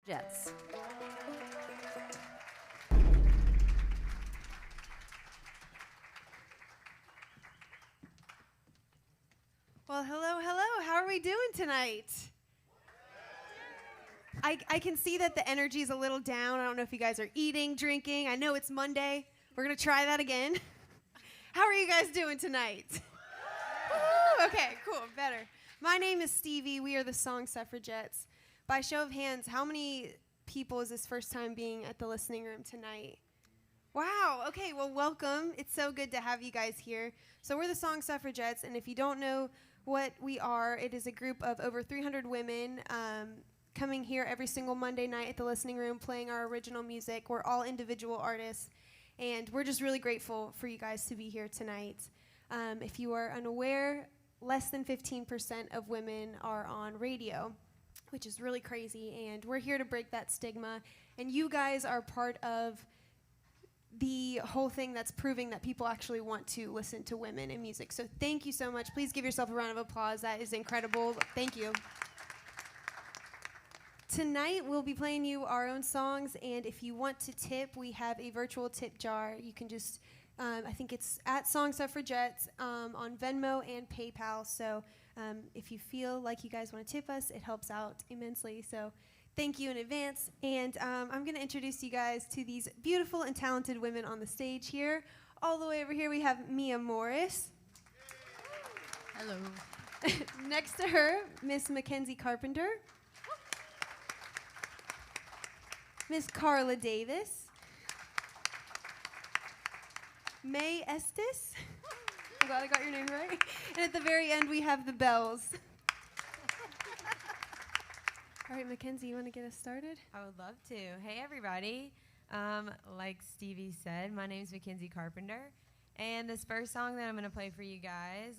Suffragettes. Well, hello, hello. How are we doing tonight? I can see that the energy is a little down. I don't know if you guys are eating, drinking. I know it's Monday. We're going to try that again. How are you guys doing tonight? Woo, okay, cool, better. My name is Stevie. We are the Song Suffragettes. By show of hands, how many people is this first time being at the listening room tonight? Wow, okay, well, welcome. It's so good to have you guys here. So we're the Song Suffragettes, and if you don't know what we are, it is a group of over 300 women coming here every single Monday night at the listening room playing our original music. We're all individual artists, and we're just really grateful for you guys to be here tonight. If you are unaware, less than 15% of women are on radio, which is really crazy, and we're here to break that stigma, and you guys are part of the whole thing that's proving that people actually want to listen to women in music. So thank you so much. Please give yourself a round of applause. That is incredible. Thank you. Tonight we'll be playing you our own songs, and if you want to tip, we have a virtual tip jar. You can just, I think it's at Song Suffragettes on Venmo and PayPal. So if you feel like you guys want to tip us, it helps out immensely. So thank you in advance. And I'm going to introduce you guys to these beautiful and talented women on the stage here. All the way over here we have Mia Morris. Hello. Next to her, Miss Mackenzie Carpenter. Miss Karla Davis. Mae Estes. I'm glad I got your name right. And at the very end, we have the bells. All right, Mackenzie, you want to get us started? I would love to. Hey, everybody. Like Stevie said, my name is Mackenzie Carpenter. And this first song that I'm going to play for you guys,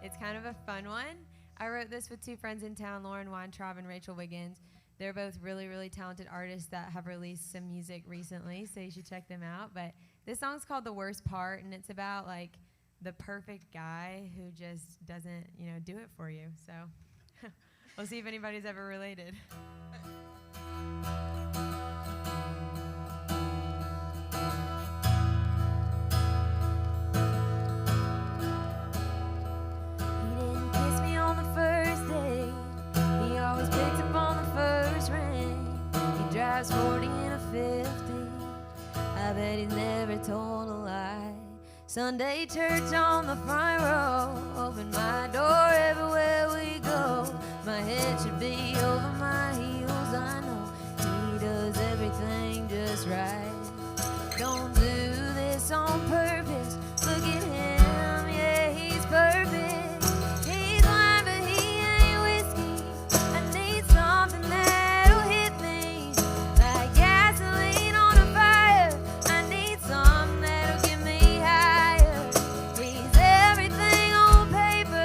it's kind of a fun one. I wrote this with two friends in town, Lauren Weintraub and Rachel Wiggins. They're both really, really talented artists that have released some music recently, so you should check them out. But this song's called The Worst Part, and it's about, like, the perfect guy who just doesn't, do it for you. So we'll see if anybody's ever related. He didn't kiss me on the first day. He always picked up on the first ring. He drives 40 in a 50. I bet he's never told a lie. Sunday church on the front row. Open my door everywhere we go. My head should be over my heels, I know. He does everything just right. Don't do this on purpose. Look at him, yeah, he's perfect. He's wine, but he ain't whiskey. I need something that'll hit me like gasoline on a fire. I need something that'll get me higher. He's everything on paper.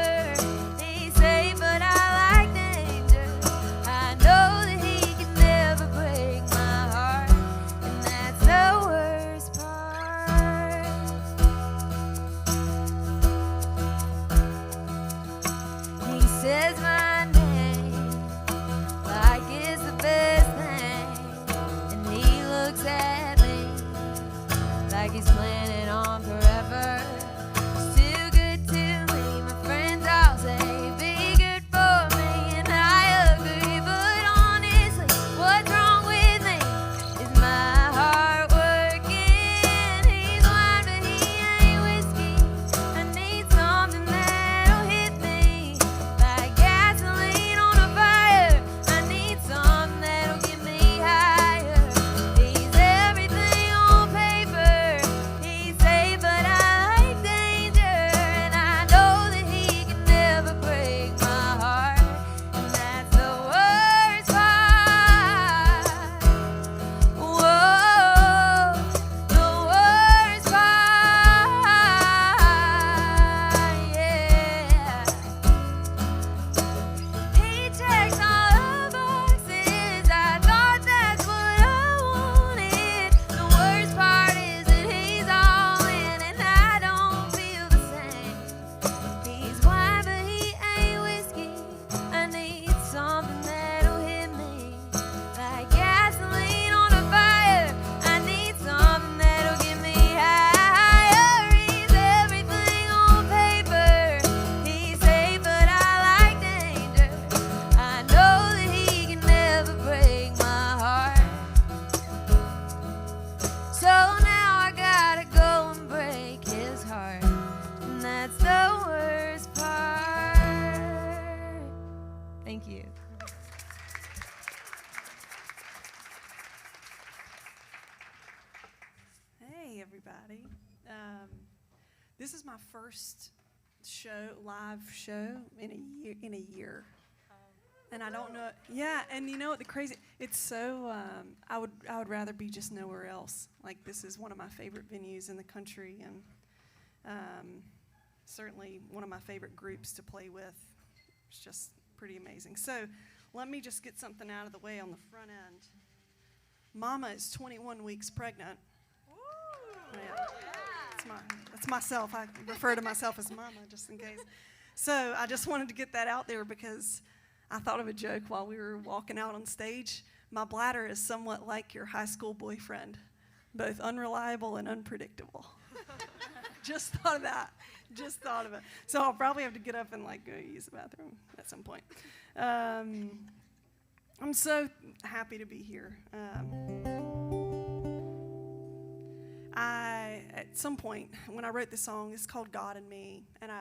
This is my first live show in a year. And I don't know. Yeah, and you know what? It's so. I would rather be just nowhere else. Like, this is one of my favorite venues in the country, and certainly one of my favorite groups to play with. It's just pretty amazing. So, let me just get something out of the way on the front end. Mama is 21 weeks pregnant. Yeah. That's myself. I refer to myself as Mama just in case. So I just wanted to get that out there because I thought of a joke while we were walking out on stage. My bladder is somewhat like your high school boyfriend, both unreliable and unpredictable. Just thought of that. Just thought of it. So I'll probably have to get up and go use the bathroom at some point. I'm so happy to be here. At some point, when I wrote this song, it's called God and Me, and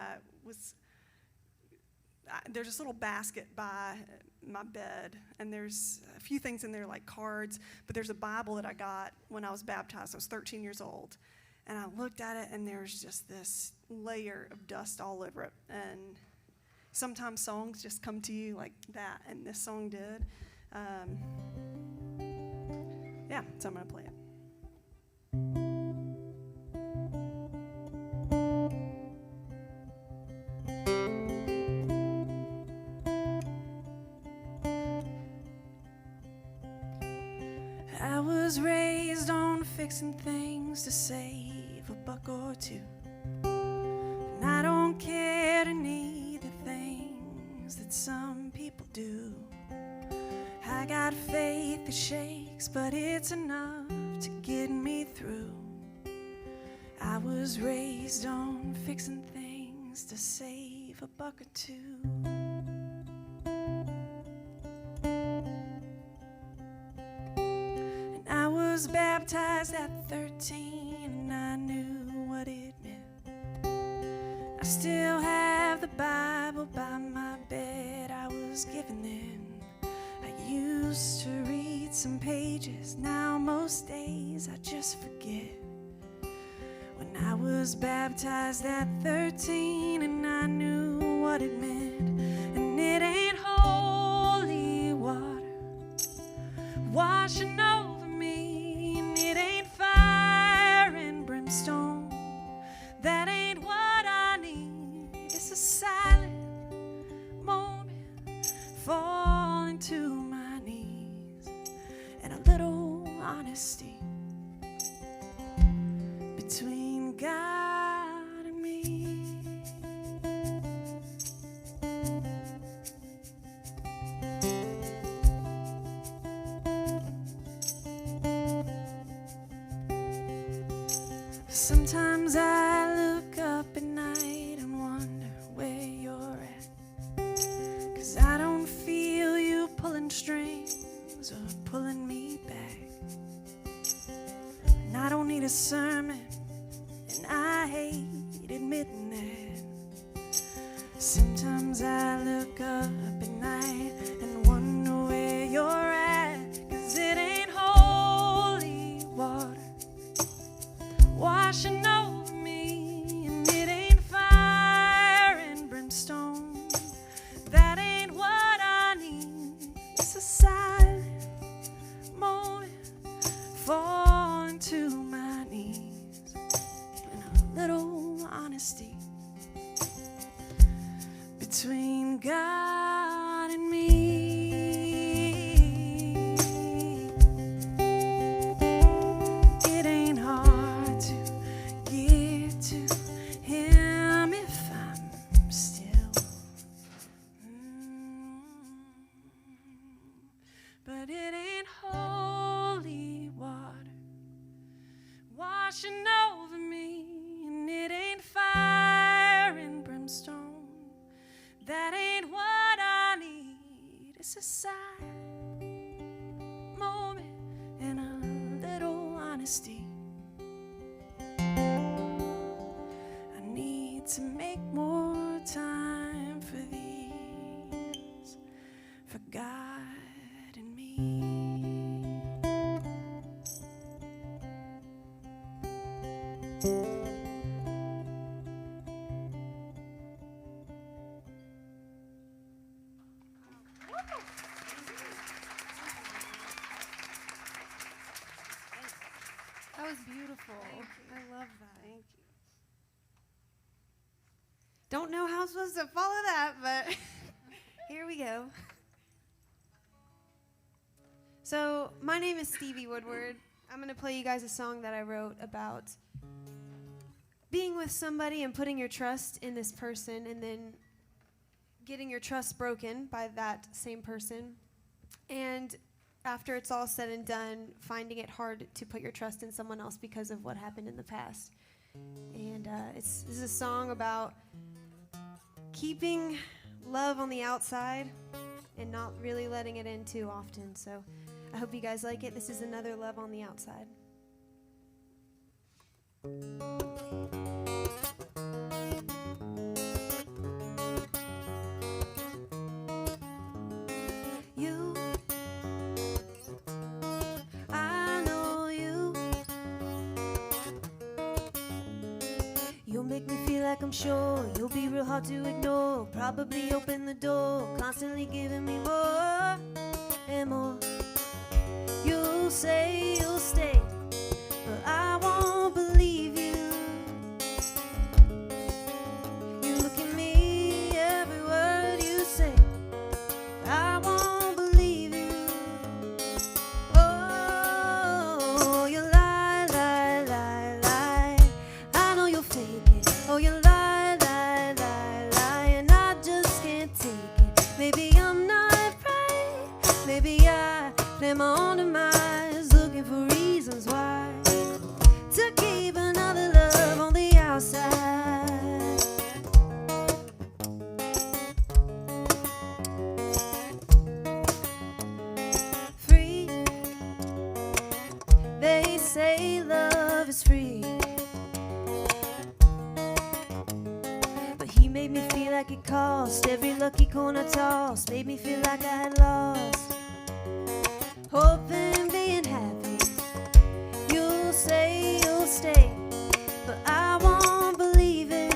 there's this little basket by my bed, and there's a few things in there like cards, but there's a Bible that I got when I was baptized. I was 13 years old, and I looked at it, and there's just this layer of dust all over it, and sometimes songs just come to you like that, and this song did. Yeah, so I'm going to play it. I was raised on fixing things to save a buck or two, and I don't care to need the things that some people do. I got faith that shakes, but it's enough to get me through. I was raised on fixing things to save a buck or two. I was baptized at 13, and I knew what it meant. I still have the Bible by my bed I was given then. I used to read some pages, now most days I just forget. When I was baptized at 13, and I knew what it meant. And it ain't holy water washing over me, and it ain't fire and brimstone. That ain't what I need. It's a silent moment, falling to my knees, and a little honesty between God and me. Sometimes I look up at night and wonder where you're at, 'cause I don't feel you pulling strings or pulling me back. And I don't need a sermon, and I hate admitting that. Sometimes I look up at night and wonder where you're at, 'cause it ain't holy water washing over me, and it ain't fire and brimstone. That ain't what I need. It's a silent moment, falling to my knees, and a little honesty between God and me. It ain't hard to get to Him if I'm still. But it ain't holy water washing over me, and it ain't fire and brimstone. That ain't what I need. It's a silent moment and a little honesty. I need to make more time for these, for God and me. beautiful. I love that. Thank you. Don't know how I'm supposed to follow that, but here we go. So, my name is Stevie Woodward. I'm going to play you guys a song that I wrote about being with somebody and putting your trust in this person and then getting your trust broken by that same person. And after it's all said and done, finding it hard to put your trust in someone else because of what happened in the past. And this is a song about keeping love on the outside and not really letting it in too often. So I hope you guys like it. This is another Love on the Outside. You, I know you. You'll make me feel like I'm sure. You'll be real hard to ignore. Probably open the door, constantly giving me more and more. You'll say you'll stay, but I won't believe you. You look at me, every word you say, but I won't believe you. Oh, you lie, lie, lie, lie. I know you'll fake it. Oh, you lie, lie, lie, lie, and I just can't take it. Maybe I'm not right. Maybe I play my own demise, looking for reasons why to keep another love on the outside. Free, they say love is free, but he made me feel like it cost. Every lucky corner toss made me feel like I had lost hoping, being happy. You'll say you'll stay, but I won't believe it.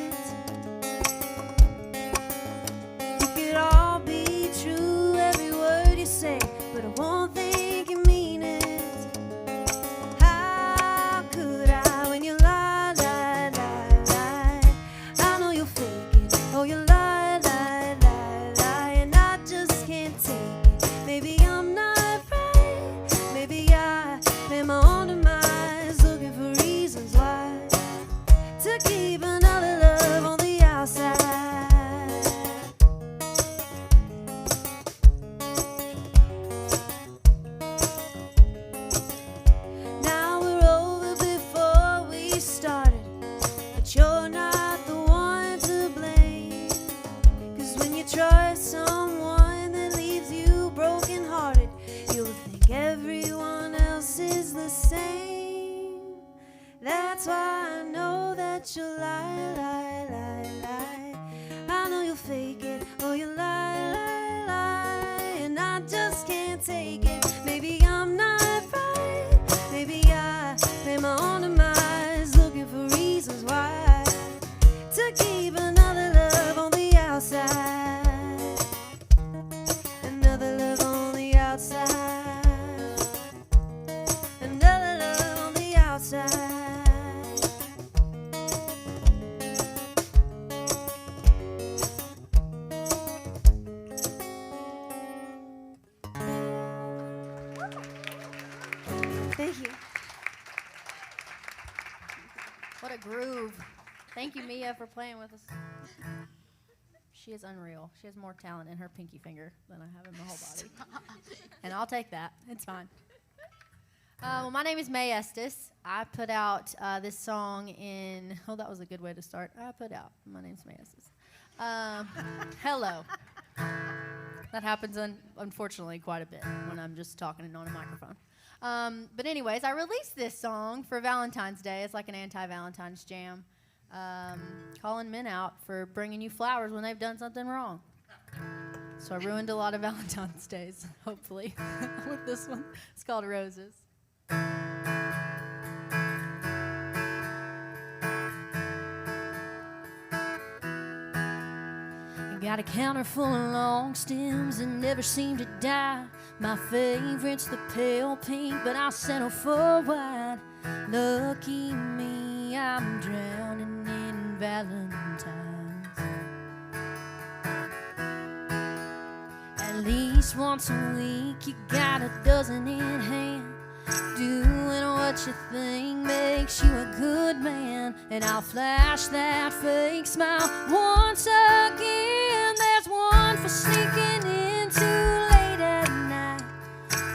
It could all be true, every word you say, but I won't think you mean it. How could I when you lie, lie, lie, lie? I know you'll fake it. Oh, you lie, lie, lie, lie, and I just can't take it. Maybe I'm not. Maybe I play my own demise, looking for reasons why to keep another love on the outside. Now we're over before we started, but you're not the one to blame. 'Cause when you trust someone that leaves you brokenhearted, you'll think everyone else is the same. That's why I know that you'll lie, lie, lie, lie. I know you'll fake it. Oh, you lie, lie, lie, and I just can't take it. Maybe I'm not right. Maybe I play my own demise, looking for reasons why to keep another love on the outside. Another love on the outside. Another love on the outside. Thank you. What a groove. Thank you, Mia, for playing with us. She is unreal. She has more talent in her pinky finger than I have in my whole body. And I'll take that. It's fine. Well, my name is Mae Estes. I put out this song in... Oh, that was a good way to start. My name's Mae Estes. Hello. That happens, unfortunately, quite a bit when I'm just talking and on a microphone. But anyways, I released this song for Valentine's Day. It's like an anti-Valentine's jam. Calling men out for bringing you flowers when they've done something wrong. So I ruined a lot of Valentine's Days, hopefully, with this one. It's called Roses. Got a counter full of long stems that never seem to die. My favorite's the pale pink, but I'll settle for white. Lucky me, I'm drowning in Valentine's. At least once a week, you got a dozen in hand, doing what you think makes you a good man. And I'll flash that fake smile once again. There's one for sneaking in too late at night,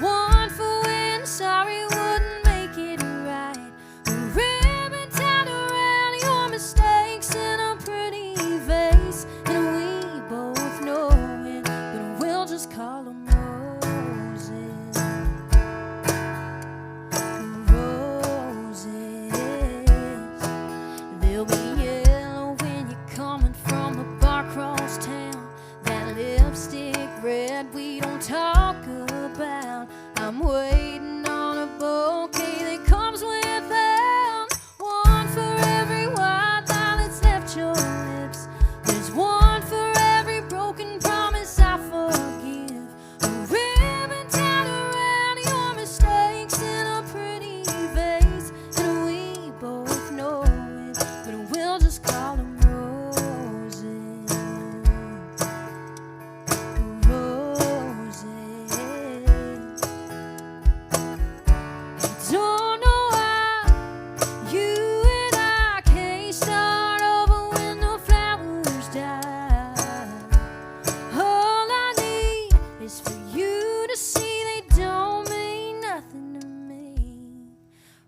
one for when sorry wouldn't make it right, a ribbon tied around your mistakes in a pretty vase. And we both know it, but we'll just call them roses. Roses. They'll be yellow when you're coming from the bar across town. That lipstick red we don't talk about. I'm waiting on a bouquet that comes without, one for every white lie that's left your lips. There's one for every broken promise I forgive, a ribbon tied around your mistakes in a pretty vase. And we both know it, but we'll just call them roses. Roses. Don't know why you and I can't start over when the flowers die. All I need is for you to see they don't mean nothing to me.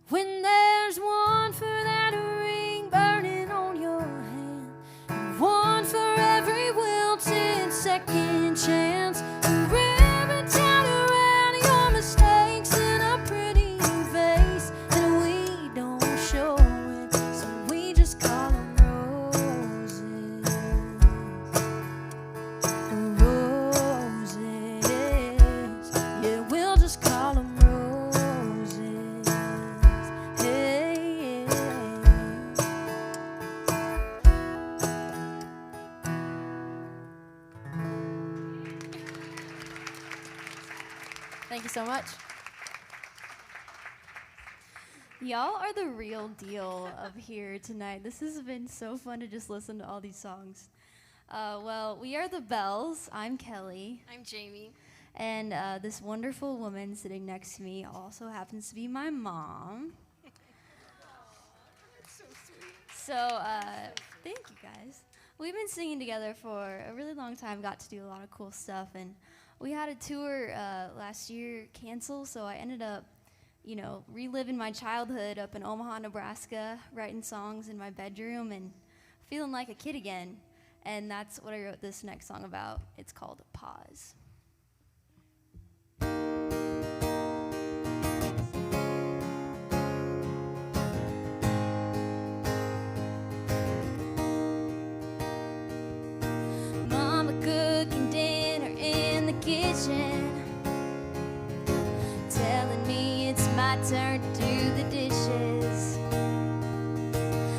When there's one for that ring burning on your hand, and one for every wilted second chance, a ribbon tied around your mistakes in a pretty vase. And we don't show it, so we just call them roses. Roses. Yeah, we'll just call them roses. Hey, Thank you so much. Y'all are the real deal up here tonight. This has been so fun to just listen to all these songs. Well, we are the Bells. I'm Kelly. I'm Jamie. And this wonderful woman sitting next to me also happens to be my mom. That's so sweet. So, thank you guys. We've been singing together for a really long time, got to do a lot of cool stuff, and we had a tour last year cancel, so I ended up, reliving my childhood up in Omaha, Nebraska, writing songs in my bedroom and feeling like a kid again. And that's what I wrote this next song about. It's called Pause. Mama cooking dinner in the kitchen, telling me it's my turn to do the dishes.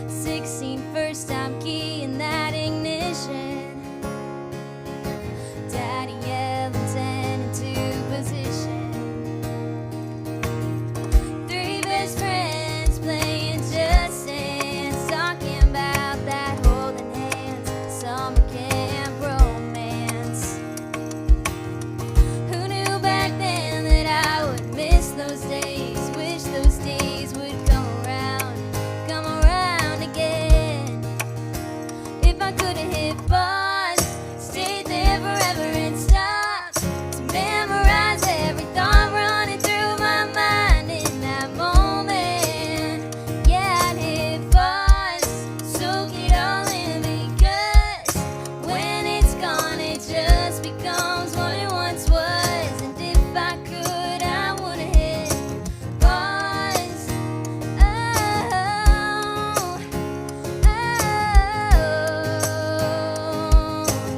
16 first time key in that ignition. Daddy yelling 10 into position. 3 best friends playing Just Dance, talking about that holding hands, summer camp romance. Who knew back then that I would miss those days? Wish those days would come around again. If I could have hit pause, stayed there forever and stopped to memorize every thought running through my mind in that moment. Yeah, I'd hit pause, soak it all in, because when it's gone, it just becomes what it once was. And if I could, I would have hit pause.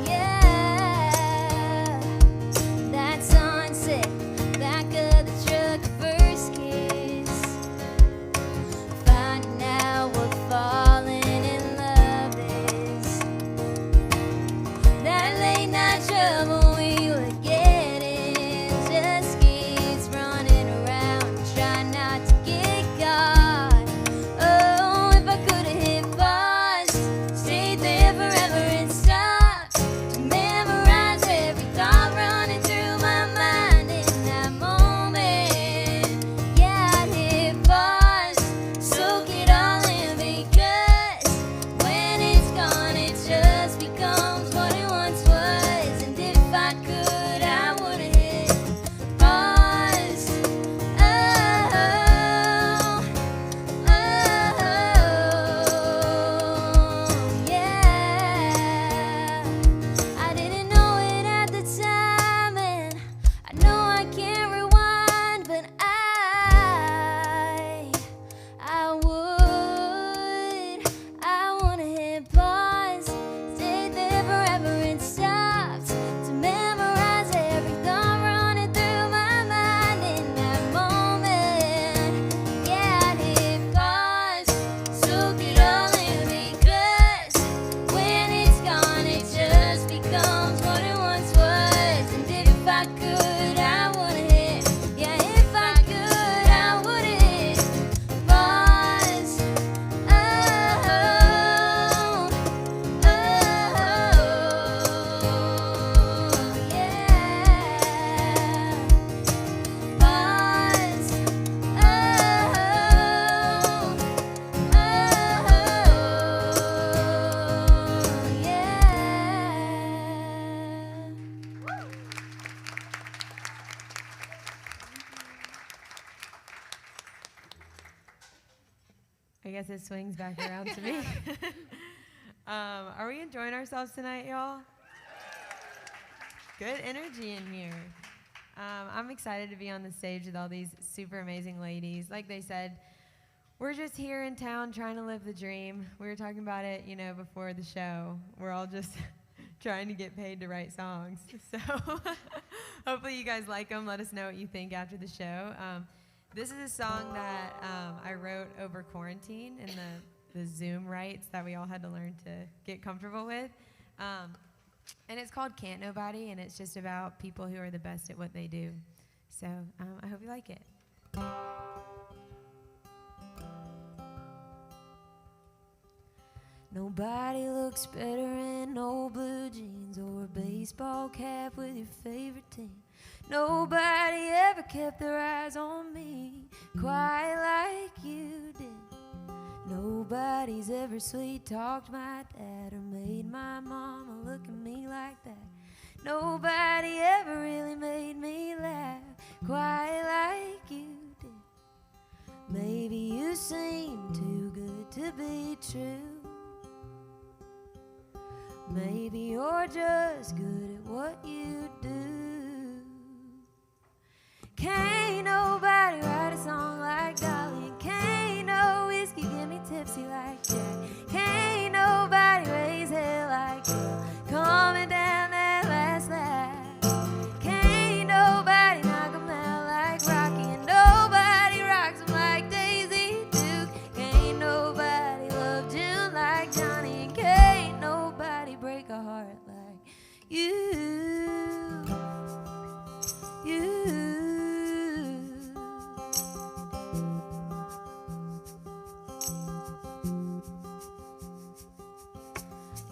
Yeah. That sunset, back of the truck, first kiss. Finding out what falling in love is. That late night trouble we were getting, just kids running around, trying not to get caught. I could, I would hit. Yeah, if I could, I would hit bars. Oh, oh, yeah. Bars. Oh, I guess it swings back around to me. Are we enjoying ourselves tonight, y'all? Good energy in here. I'm excited to be on the stage with all these super amazing ladies. Like they said, we're just here in town trying to live the dream. We were talking about it, before the show. We're all just trying to get paid to write songs. So hopefully you guys like them. Let us know what you think after the show. This is a song that I wrote over quarantine and the Zoom rights that we all had to learn to get comfortable with. And it's called Can't Nobody, and it's just about people who are the best at what they do. So I hope you like it. Nobody looks better in old blue jeans or a baseball cap with your favorite team. Nobody ever kept their eyes on me quite like you did. Nobody's ever sweet-talked my dad or made my mama look at me like that. Nobody ever really made me laugh quite like you did. Maybe you seem too good to be true. Maybe you're just good at what you do. Can't nobody write a song like Dolly, and can't no whiskey get me tipsy like Jack. Can't nobody raise hell like you, coming down that last lap. Can't nobody knock 'em out like Rocky, and nobody rocks 'em like Daisy Duke. Can't nobody love June like Johnny, and can't nobody break a heart like you.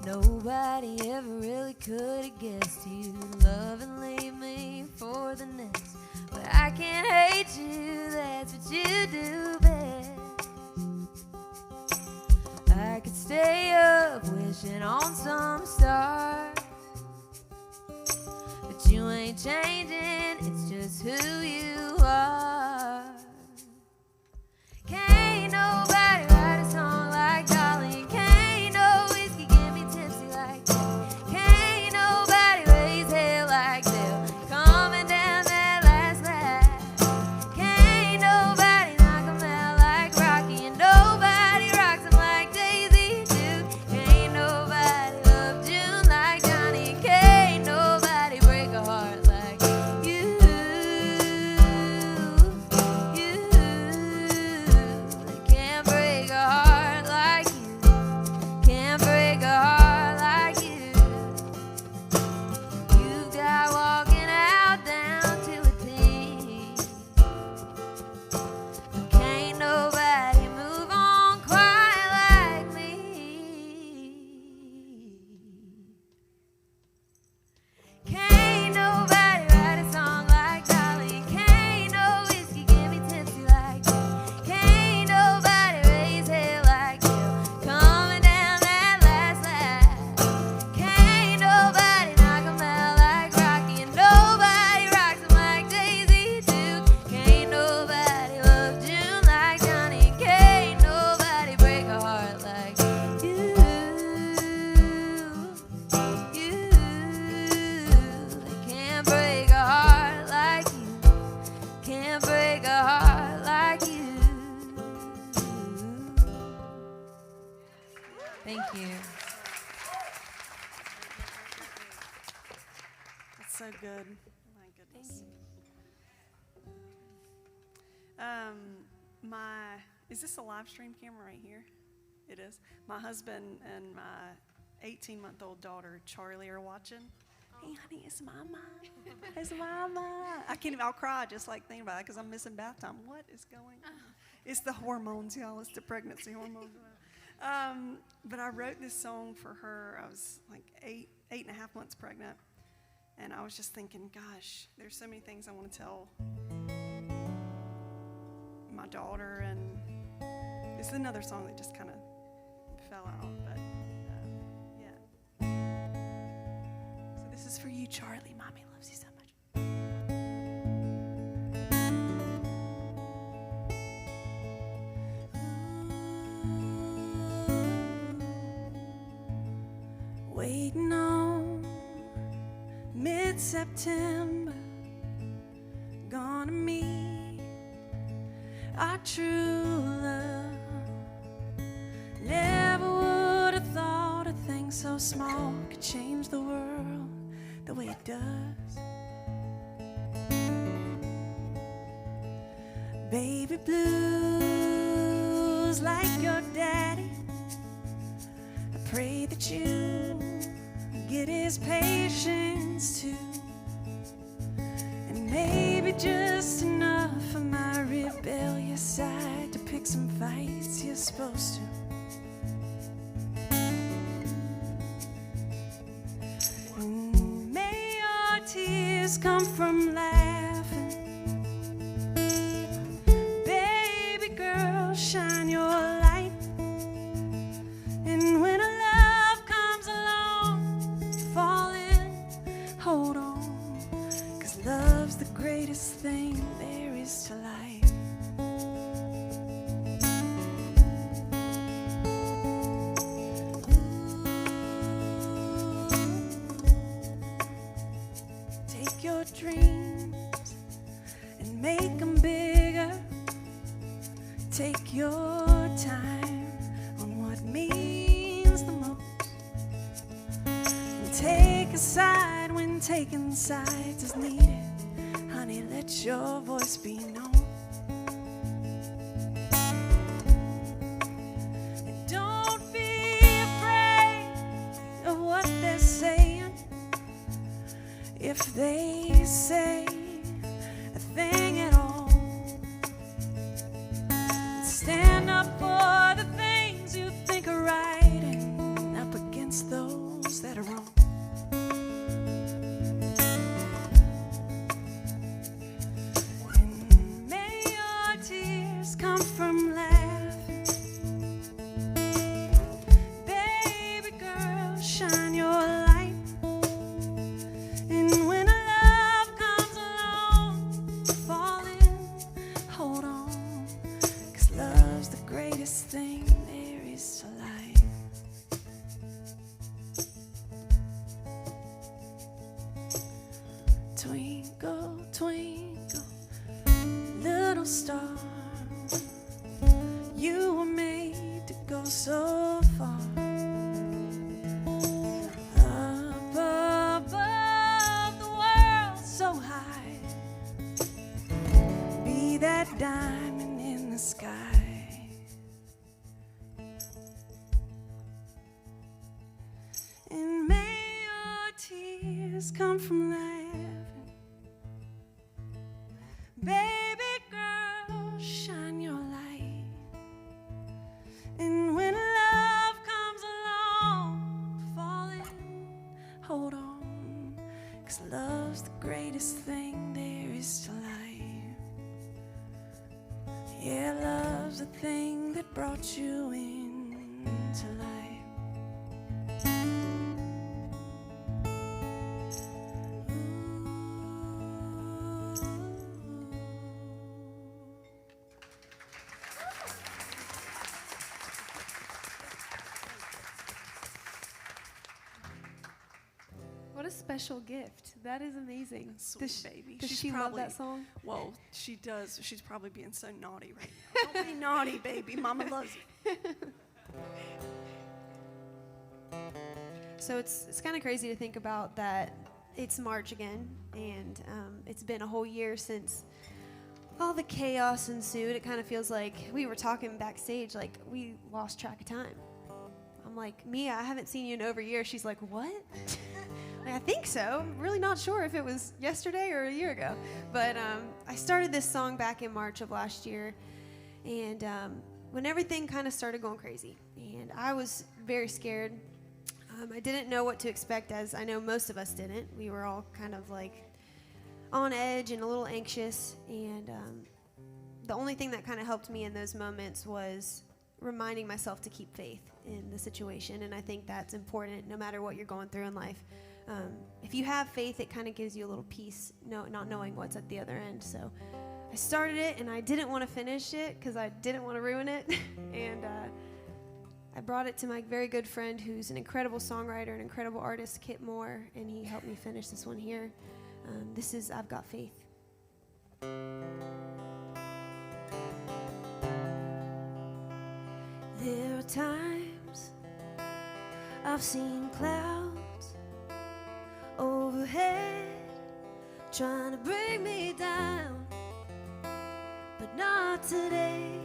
Nobody ever really could have guessed you'd love and leave me for the next. But I can't hate you, that's what you do best. I could stay up wishing on some star, but you ain't changing, it's just who you are. Can't nobody write a song like Dolly, can't no whiskey get me tipsy like that. Can't nobody raise hell like Bill, coming down that last lap. Can't nobody knock 'em out like Rocky, and nobody rocks 'em like Daisy Duke. Can't nobody love June like Johnny, and can't nobody break a heart like you. They can't break a heart like you. Can't break a heart like you. You've got walking out down to a T. Can't nobody move on quite like me. Can't nobody write a song like Dolly. Can't no whiskey get me tipsy like that. Can't nobody raise hell like you, coming down that last lap. Can't nobody knock 'em out like Rocky, and nobody rocks 'em like Daisy Duke. Can't nobody love June like Johnny, and can't nobody break a heart like you. They can't break a heart like you. Can't break a heart like you. Thank you. That's so good. My goodness. Is this a live stream camera right here? It is. My husband and my 18-month-old daughter, Charlie, are watching. Hey, honey, it's Mama. It's Mama. I can't even, I'll cry just like thinking about it because I'm missing bath time. What is going on? It's the hormones, y'all. It's the pregnancy hormones. But I wrote this song for her. I was like 8.5 months pregnant. And I was just thinking, gosh, there's so many things I want to tell my daughter. And it's another song that just kind of fell out. But yeah. So this is for you, Charlie. Mommy loves you so much. Waiting on mid-September, gonna meet our true love. Never would have thought a thing so small could change the world the way it does. Baby blues like your daddy, I pray that you get his patience too, and maybe just enough of my rebellious side to pick some fights you're supposed to. And may your tears come from laughing, baby girl, shine your light. And when a love comes along, fall in, hold on, 'cause love's the greatest thing there is to life. Take your dreams and make them bigger. Take your time on what means the most. And take a side when taking sides is needed. Honey, let your voice be known. And don't be afraid of what they're saying. If they say a thing at all, stand up for the things you think are right and up against those that are wrong. And may your tears come from laughing. Baby girl, shine your light. And when a love comes along, fall in, hold on. Love's the greatest thing there is to life. Twinkle, twinkle, little star, you were made to go so far. Up above the world so high, be that diamond in the sky. And may your tears come from laughing. Baby girl, shine your light. And when love comes along, fall in, hold on, 'cause love's the greatest thing there is to life. Yeah, love's the thing that brought you into life. What a special gift. That is amazing. Sweet baby. Does She's she love probably- that song? Well, she does. She's probably being so naughty right now. Don't be naughty, baby. Mama loves you. So it's kind of crazy to think about that it's March again, and it's been a whole year since all the chaos ensued. It kind of feels like we were talking backstage, like we lost track of time. I'm like, Mia, I haven't seen you in over a year. She's like, what? I think so. I'm really not sure if it was yesterday or a year ago. But I started this song back in March of last year. And when everything kind of started going crazy. And I was very scared. I didn't know what to expect, as I know most of us didn't. We were all kind of like on edge and a little anxious. And the only thing that kind of helped me in those moments was reminding myself to keep faith in the situation. And I think that's important no matter what you're going through in life. If you have faith, it kind of gives you a little peace, not knowing what's at the other end. So I started it, and I didn't want to finish it because I didn't want to ruin it. And I brought it to my very good friend who's an incredible songwriter, an incredible artist, Kit Moore, and he helped me finish this one here. This is I've Got Faith. There are times I've seen clouds overhead trying to bring me down, but not today.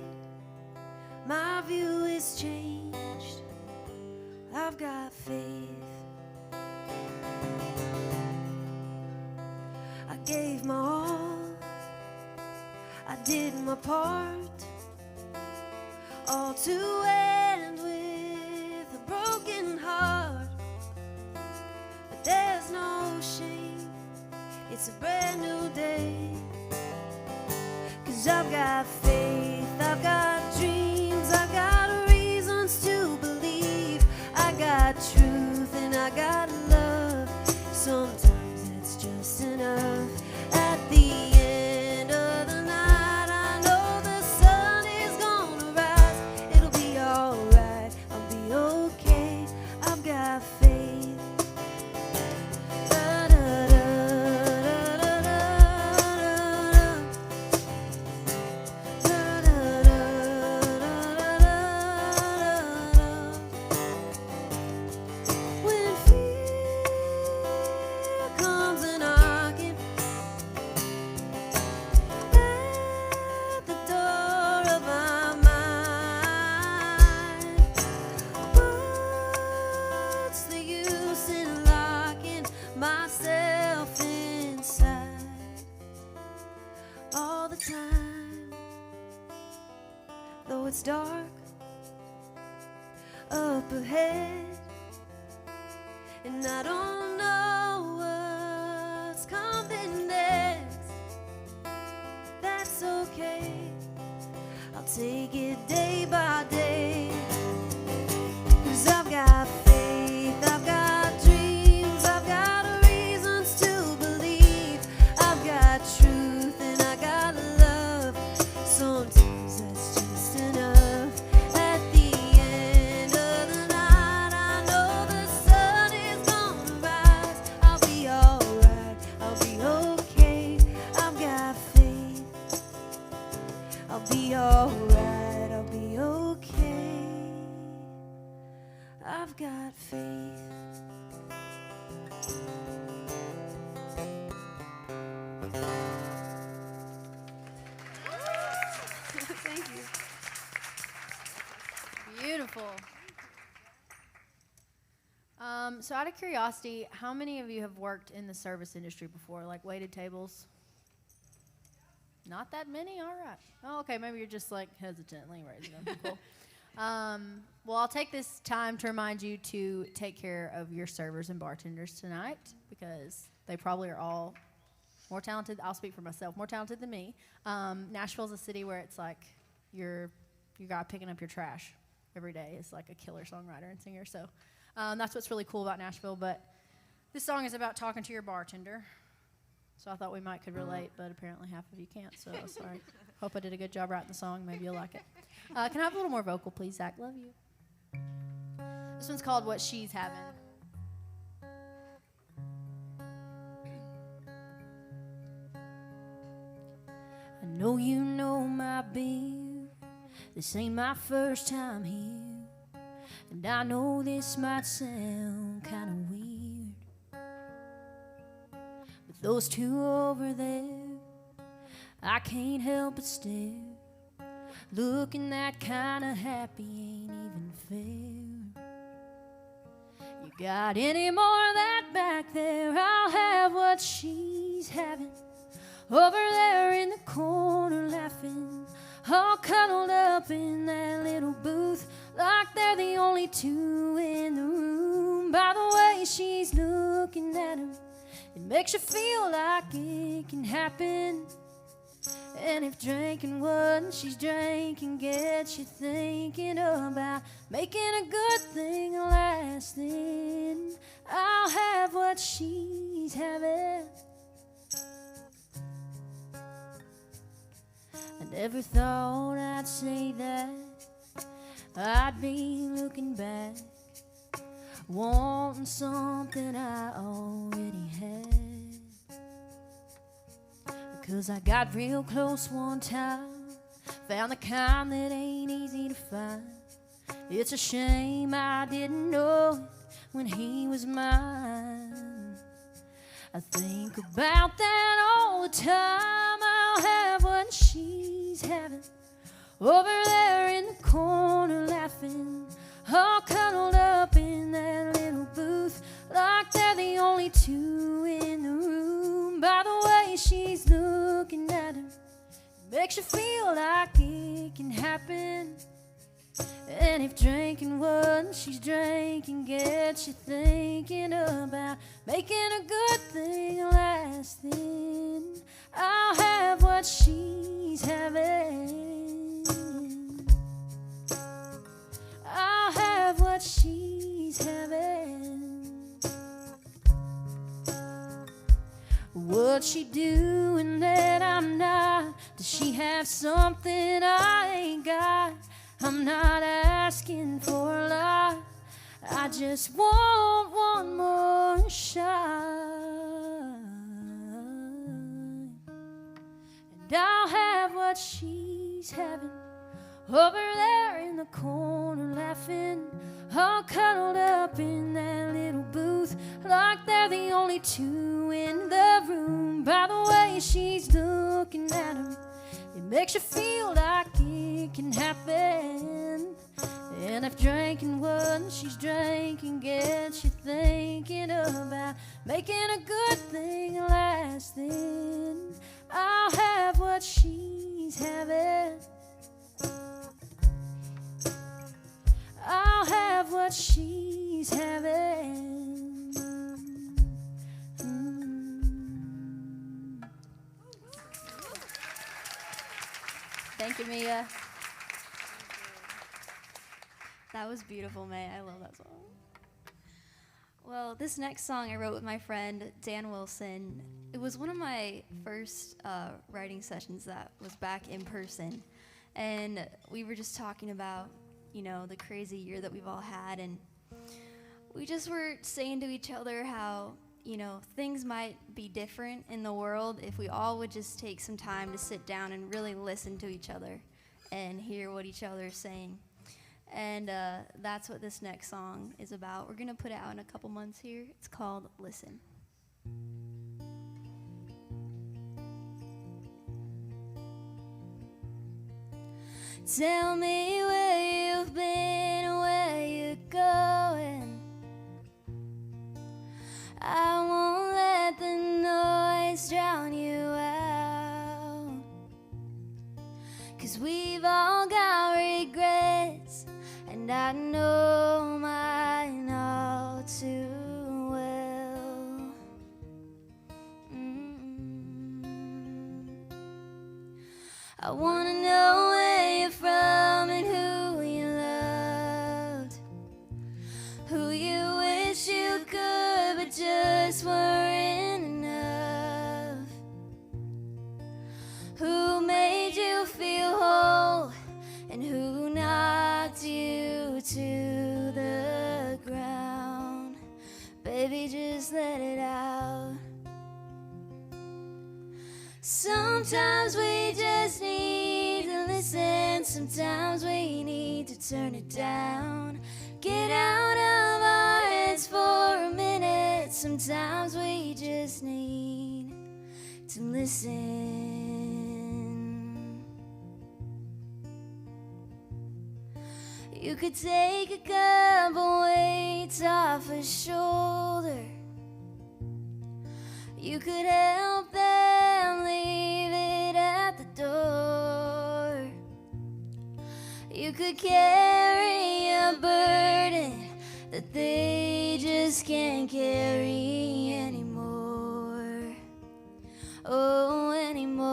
My view is changed. I've got faith. I gave my all, I did my part, all to end with a broken heart. But there's no shame, it's a brand new day. 'Cause I've got faith, I've got dreams, I've got reasons to believe. I got truth and I got love. Sometimes that's just enough. At the end of the night, I know the sun is gonna rise. It'll be alright, I'll be okay. I've got faith. When fear comes a knocking at the door of my mind, what's the use in locking myself inside all the time? Though it's dark up ahead, and I don't know what's coming next, that's okay. I'll take it day by day. 'Cause I've got faith, I've got dreams, I've got reasons to believe. I've got truth and I got love. Sometimes that's just enough. At the end of the night, I know the sun is gonna rise. I'll be alright, I'll be okay. I've got faith. I'll be alright, I'll be okay. I've got faith. Thank you. Beautiful. So out of curiosity, how many of you have worked in the service industry before, like waited tables? Not that many? All right. Oh, okay, maybe you're just like hesitantly raising them. Cool. Well, I'll take this time to remind you to take care of your servers and bartenders tonight, because they probably are all more talented. I'll speak for myself, more talented than me. Nashville's a city where it's like your guy picking up your trash every day is like a killer songwriter and singer. So that's what's really cool about Nashville. But this song is about talking to your bartender. So I thought we might could relate, but apparently half of you can't. So sorry. Hope I did a good job writing the song. Maybe you'll like it. Can I have a little more vocal, please, Zach? Love you. This one's called What She's Having. I know you know my bill. This ain't my first time here, and I know this might sound kind of weird, but those two over there, I can't help but stare. Looking that kind of happy ain't even fair. You got any more of that back there, I'll have what she's having. Over there in the corner laughing, all cuddled up in that little booth, like they're the only two in the room. By the way she's looking at him, it makes you feel like it can happen. And if drinking what she's drinking gets you thinking about making a good thing last, then I'll have what she's having. I never thought I'd say that. I'd be looking back, wanting something I already had. 'Cause I got real close one time, found the kind that ain't easy to find. It's a shame I didn't know it when he was mine. I think about that all the time. I'll have what she's having. Over there in the corner laughing, all cuddled up in that little booth, like they're the only two in the room. By the way she's looking at him, it makes you feel like it can happen. And if drinking what she's drinking gets you thinking about making a good thing last, then I'll have what she's having. I'll have what she's having. What's she doing that I'm not? Does she have something I ain't got? I'm not asking for a lot, I just want one more shot. And I'll have what she's having. Over there in the corner laughing, all cuddled up in that little booth, like they're the only two in the room. By the way she's looking at him, it makes you feel like it can happen. And if drinking what she's drinking gets you thinking about making a good thing last, then I'll have what she's having. I'll have what she's having. Thank you, Mia. That was beautiful, Mae. I love that song. Well, this next song I wrote with my friend Dan Wilson. It was one of my first writing sessions that was back in person. And we were just talking about, you know, the crazy year that we've all had. And we just were saying to each other how, you know, things might be different in the world if we all would just take some time to sit down and really listen to each other and hear what each other is saying. And that's what this next song is about. We're going to put it out in a couple months here. It's called Listen. Tell me where you've been, where you're going. I won't let the noise drown you out. 'Cause we've all got regrets, and I know mine all too well. I wanna know where you're from and who you loved, who you wish you could but just weren't enough, who made you feel whole and who knocked you to the ground. Baby, just let it out. Sometimes we just need to listen, sometimes we need to turn it down. Get out of our heads for a minute, sometimes we just need to listen. You could take a couple weights off a shoulder, You could help them leave it at the door. You could carry a burden that they just can't carry anymore. Oh, anymore.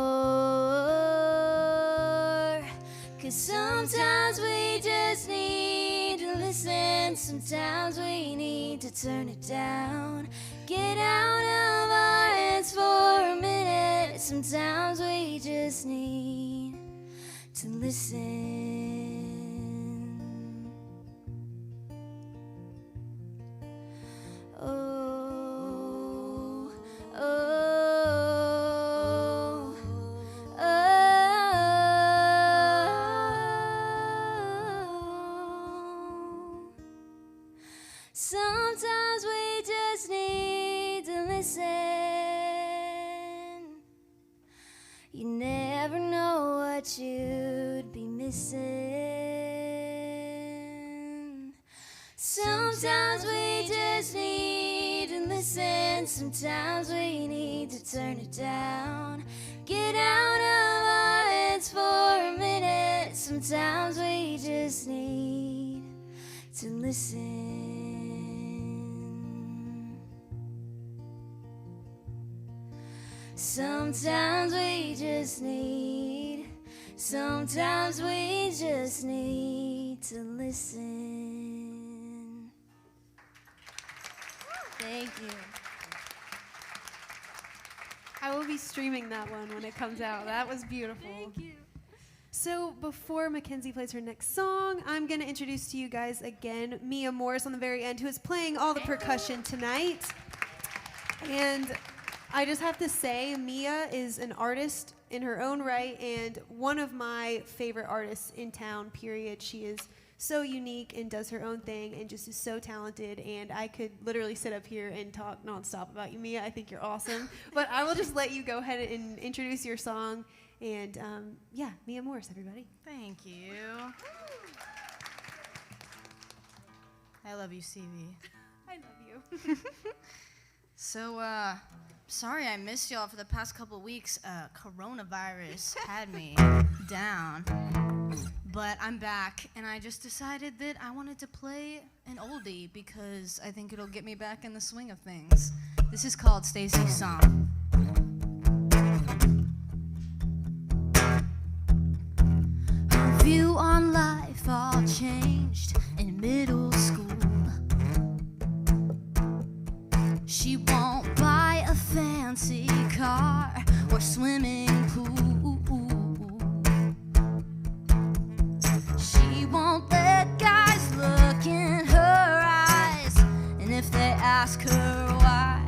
'Cause sometimes we just need to listen. Sometimes we need to turn it down. Get out of our heads for a minute. Sometimes we just need to listen. Oh, oh, oh. Sometimes we just need to listen. You never know what you'd be missing. Sometimes we just need to listen. Sometimes we need to turn it down. Get out of our heads for a minute. Sometimes we just need to listen. Sometimes we just need to listen. Thank you. I will be streaming that one when it comes out. That was beautiful. Thank you. So before Mackenzie plays her next song, I'm going to introduce to you guys again Mia Morris on the very end, who is playing all the percussion tonight. And I just have to say, Mia is an artist in her own right and one of my favorite artists in town, period. She is so unique and does her own thing and just is so talented, and I could literally sit up here and talk nonstop about you, Mia. I think you're awesome. But I will just let you go ahead and introduce your song. And yeah, Mia Morris, everybody. Thank you. I love you, Stevie. I love you. So, sorry I missed y'all for the past couple of weeks. Coronavirus had me down. But I'm back, and I just decided that I wanted to play an oldie because I think it'll get me back in the swing of things. This is called Stacy's Song. Her view on life all changed in middle school. She won't buy a fancy car or swimming pool. She won't let guys look in her eyes, and if they ask her why,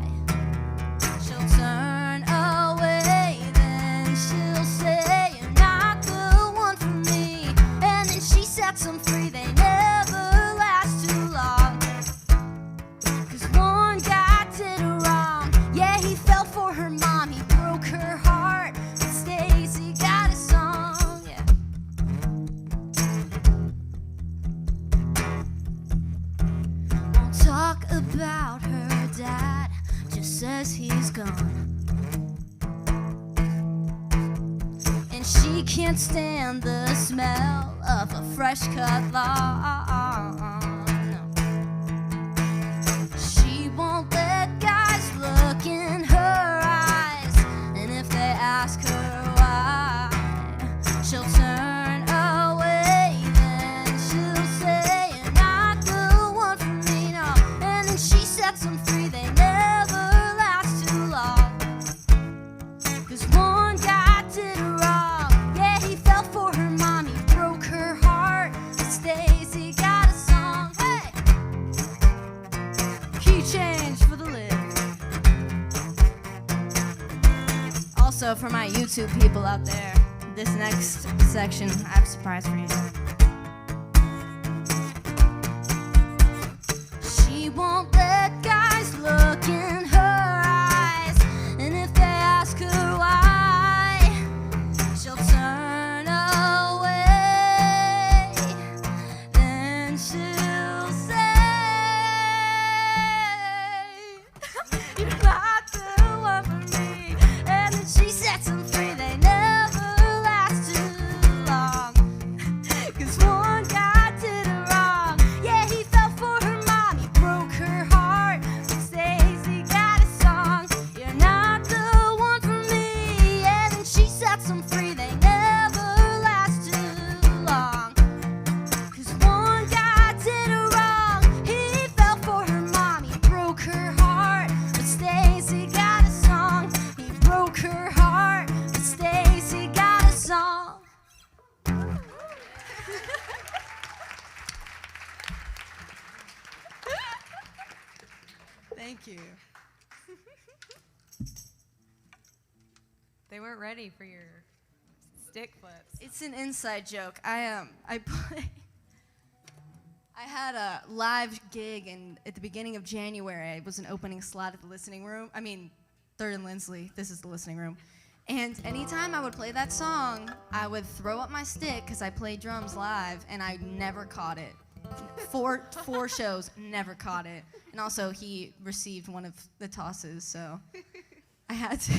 she'll turn away. Then she'll say, "You're not the one for me," and then she sets them free. They never last too long, 'cause one guy did her wrong. Yeah, he fell for her mom, he broke her heart, but Stacy got a song. Yeah. Won't talk about her dad, just says he's gone. And she can't stand the smell of a fresh cut lawn. No. She won't let guys look in her eyes, and if they ask her why, she'll turn away. Then she'll say, "You're not the one for me," no. And then she sets them free. They never last too long, 'cause one guy did her wrong. Yeah, he fell for her mom, he broke her heart, but Stacy got a song. Hey! Key change for the lid. Also, for my YouTube people out there, this next section, I have a surprise for you. She won't let guys look in her eyes, and if they ask her why, she'll turn away. Then she'll say, "You're not the one for you. They weren't ready for your stick flips. It's an inside joke. I had a live gig at the beginning of January. I was an opening slot at the listening room. I mean, 3rd and Lindsley. This is the listening room. And anytime I would play that song, I would throw up my stick because I played drums live, and I never caught it. Four shows, never caught it. And also, he received one of the tosses, so I had to.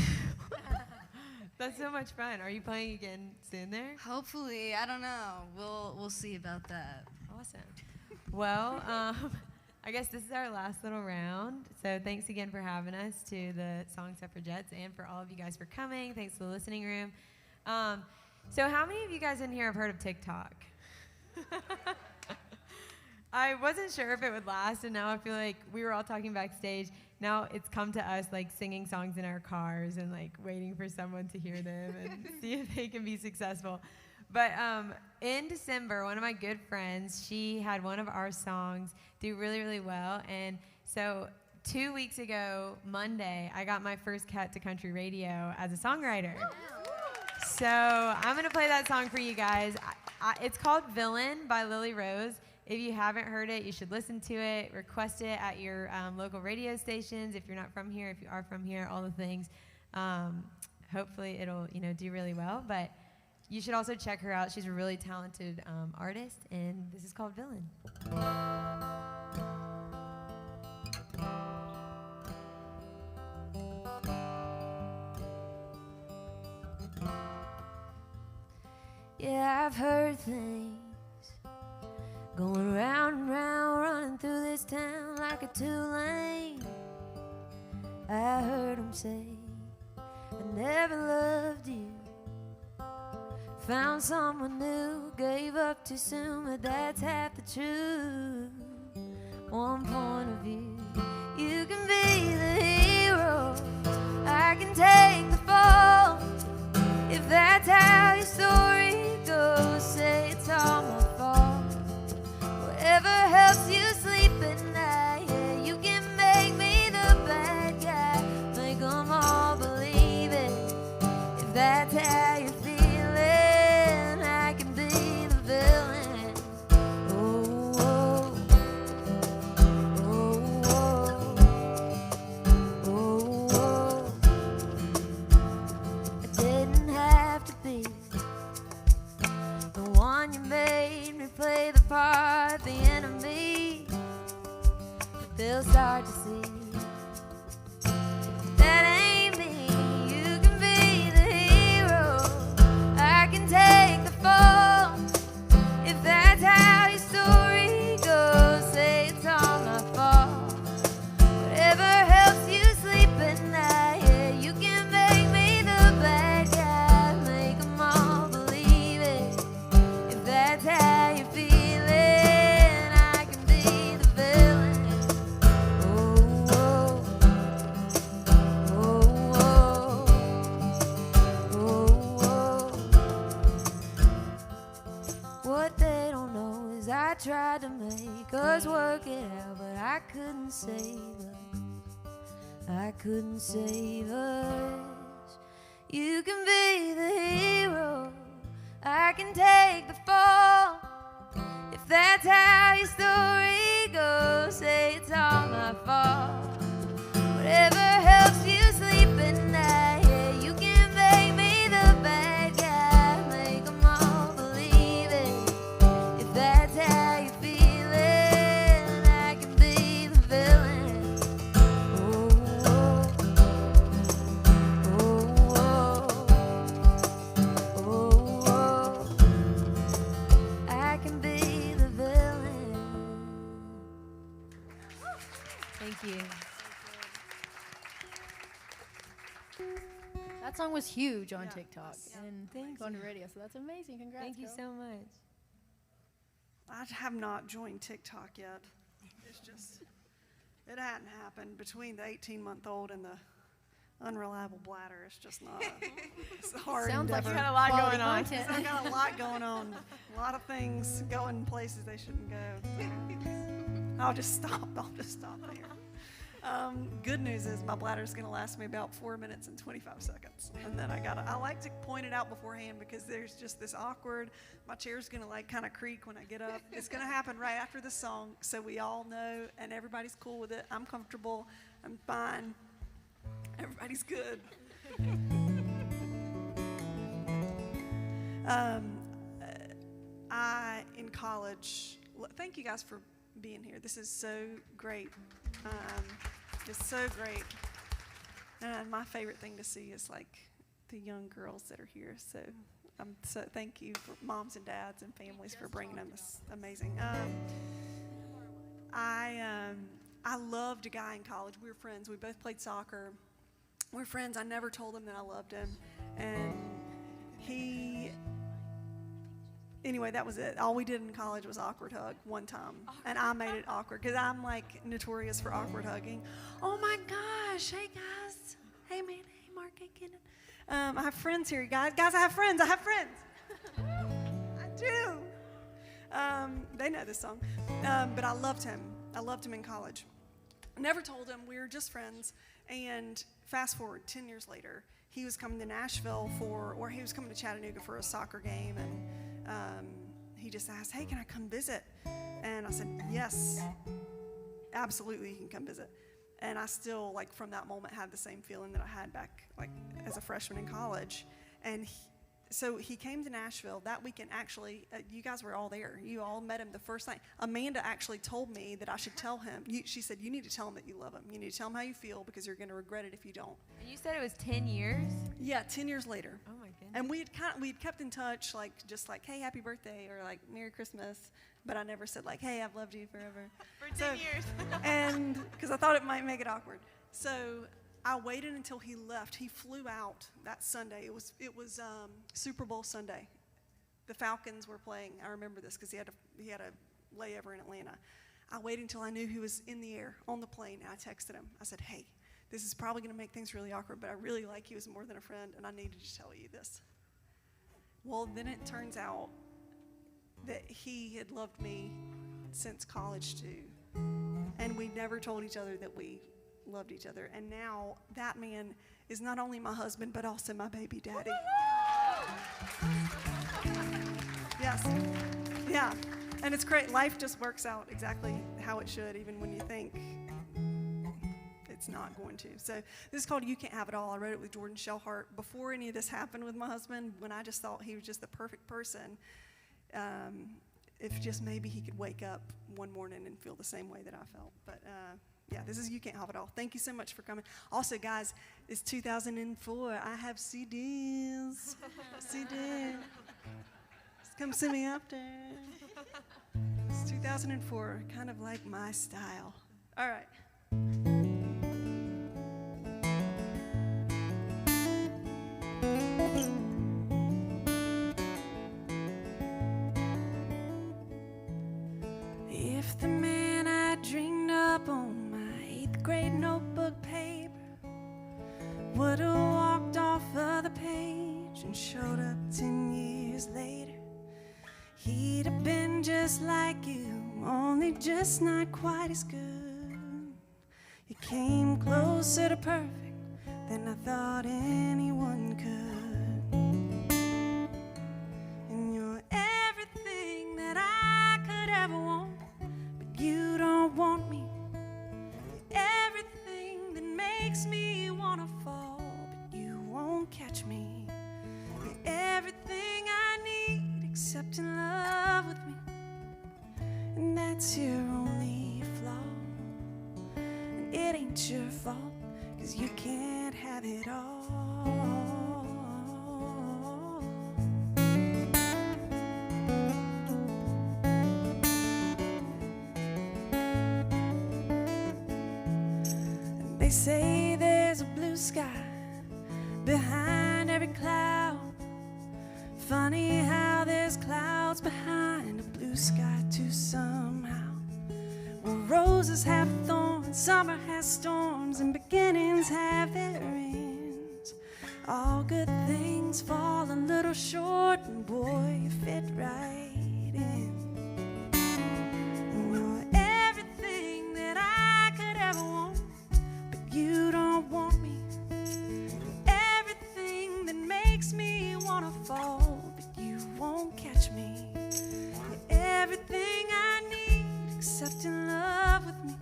That's so much fun. Are you playing again soon there? Hopefully, I don't know. We'll see about that. Awesome. Well, I guess this is our last little round. So thanks again for having us to the Song Suffragettes and for all of you guys for coming. Thanks to the listening room. So how many of you guys in here have heard of TikTok? I wasn't sure if it would last, and now I feel like we were all talking backstage. Now it's come to us, like, singing songs in our cars and, like, waiting for someone to hear them and see if they can be successful. But in December, one of my good friends, she had one of our songs do really, really well. And so 2 weeks ago, Monday, I got my first cut to country radio as a songwriter. So I'm going to play that song for you guys. It's called Villain by Lily Rose. If you haven't heard it, you should listen to it. Request it at your local radio stations. If you're not from here, if you are from here, all the things. Hopefully it'll, do really well. But you should also check her out. She's a really talented artist, and this is called Villain. Yeah, I've heard things going round and round, running through this town like a two-lane. I heard them say, I never loved you. Found someone new, gave up too soon, but that's half the truth. One point of view, you can be the hero, I can take the fall. If that's how your story goes, say it's all my fault. Whatever helps you sleep at night, yeah, you can make me the bad guy, make them all believe it. If that's how you're feeling, I can be the villain. Oh, oh, oh, oh, oh, oh. I didn't have to be the one you made me play the part, the enemy. But they'll start to see that ain't me. You can be the hero, I can take the fall. If that's how your story goes, say it's all my fault. Whatever helps you sleep at night, yeah, you can make me the bad guy, make them all believe it. If that's how you're feeling, I can be the villain. Oh, oh, oh, oh, oh, oh. What they don't know is I tried to make us work it out, but I couldn't save us. I couldn't save us. You can be the hero, I can take the fall. If that's how your story goes, say it's all my fault. Whatever helps you sleep at night, yeah, you can make me the bad guy, make them all believe it. If that's how you're feeling, I can be the villain. Oh, oh, oh, oh, oh. I can be the villain. Thank you. That song was huge on TikTok and Thank going you. to radio, so that's amazing. Congrats. Thank you girl. so much. I have not joined TikTok yet. It's just, it hadn't happened. Between the 18-month-old and the unreliable bladder, it's just not it's a hard Sounds like endeavor. you had a lot quality going on. content. I've got a lot going on. A lot of things going places they shouldn't go. I'll just stop there. Good news is my bladder's going to last me about 4 minutes and 25 seconds. And then I like to point it out beforehand because there's just this awkward, my chair's going to like kind of creak when I get up. It's going to happen right after the song, so we all know and everybody's cool with it. I'm comfortable. I'm fine. Everybody's good. In college, thank you guys for being here. This is so great. It's so great. And my favorite thing to see is like the young girls that are here. So thank you for moms and dads and families for bringing them. It's amazing. I loved a guy in college. We were friends. We both played soccer. We were friends. I never told him that I loved him. And anyway, that was it. All we did in college was awkward hug one time. And I made it awkward because I'm like notorious for awkward hugging. Oh my gosh. Hey guys. Hey man. Hey Mark. Hey Kenan. I have friends here, guys. Guys, I have friends. I do. They know this song. But I loved him. I loved him in college. Never told him. We were just friends. And fast forward 10 years later, he was coming to Nashville or he was coming to Chattanooga for a soccer game. And he just asked, hey, can I come visit? And I said, yes, absolutely, you can come visit. And I still, like, from that moment had the same feeling that I had back, like, as a freshman in college. And so he came to Nashville that weekend. Actually, you guys were all there. You all met him the first night. Amanda actually told me that I should tell him. She said, you need to tell him that you love him. You need to tell him how you feel because you're going to regret it if you don't. And you said it was 10 years? Yeah, 10 years later. Oh, my goodness. And we'd kept in touch, like, just like, hey, happy birthday, or like, Merry Christmas. But I never said, like, hey, I've loved you forever. For 10 years. And because I thought it might make it awkward. So I waited until he left. He flew out that Sunday. It was Super Bowl Sunday. The Falcons were playing. I remember this because he had a layover in Atlanta. I waited until I knew he was in the air on the plane, and I texted him. I said, hey, this is probably going to make things really awkward, but I really like you as more than a friend, and I needed to tell you this. Well, then it turns out that he had loved me since college too, and we never told each other that we loved each other. And now that man is not only my husband but also my baby daddy. Yes. Yeah. And it's great. Life just works out exactly how it should, even when you think it's not going to. So this is called You Can't Have It All. I wrote it with Jordan Shellhart before any of this happened with my husband, when I just thought he was just the perfect person. If just maybe he could wake up one morning and feel the same way that I felt. But yeah, this is You Can't Have It All. Thank you so much for coming. Also, guys, it's 2004. I have CDs. CDs. Just come see me after. It's 2004, kind of like my style. All right. If the man I dreamed up on my 8th grade notebook paper would have walked off of the page and showed up 10 years later, he'd have been just like you, only just not quite as good. You came closer to perfect than I thought anyone could. And you're everything that I could ever want, but you don't want me. You're everything that makes me want to fall, but you won't catch me. You're everything I need except in love with me, and that's your only flaw. And it ain't your fault, 'cause you can't have it all. And they say there's a blue sky behind every cloud. Funny how there's clouds behind a blue sky too somehow. Well, roses have thorns, summer has storms, and beginnings have their ends. All good things fall a little short, and boy, you fit right in. And you're everything that I could ever want, fall, but you won't catch me. You're everything I need except in love with me,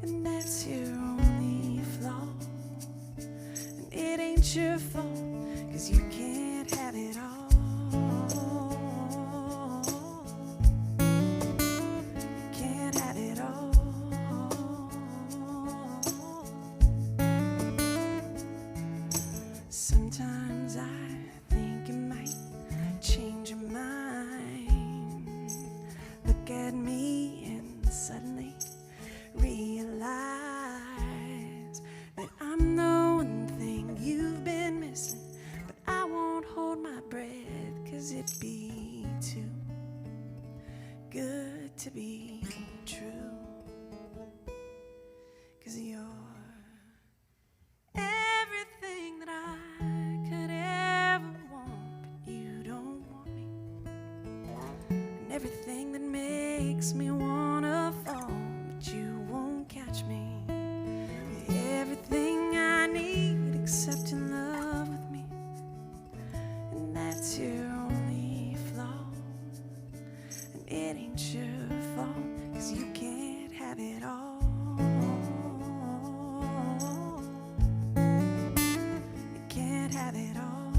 and that's your only flaw. And it ain't your fault, 'cause you can't have it all. You can't have it all. Sometimes I think you might change your mind. Look at me and suddenly realize that I'm the one thing you've been missing. But I won't hold my breath, 'cause it'd be too good to be true. 'Cause you're everything that I could ever want, but you don't want me. And everything that makes me wanna fall, but you won't catch me. You're everything I need except in love with me, and that's your only flaw. And it ain't your fault, 'cause you can't have it all. Have it all.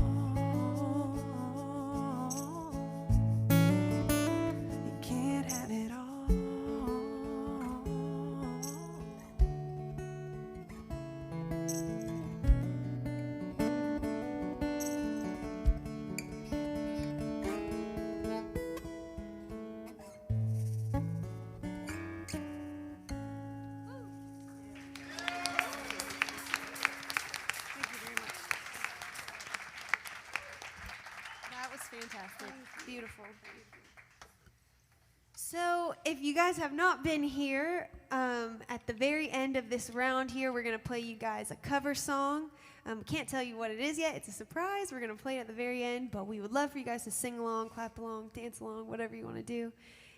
You can't have it all. That was fantastic. Beautiful. So, if you guys have not been here, at the very end of this round here, we're going to play you guys a cover song. Can't tell you what it is yet. It's a surprise. We're going to play it at the very end, but we would love for you guys to sing along, clap along, dance along, whatever you want to do.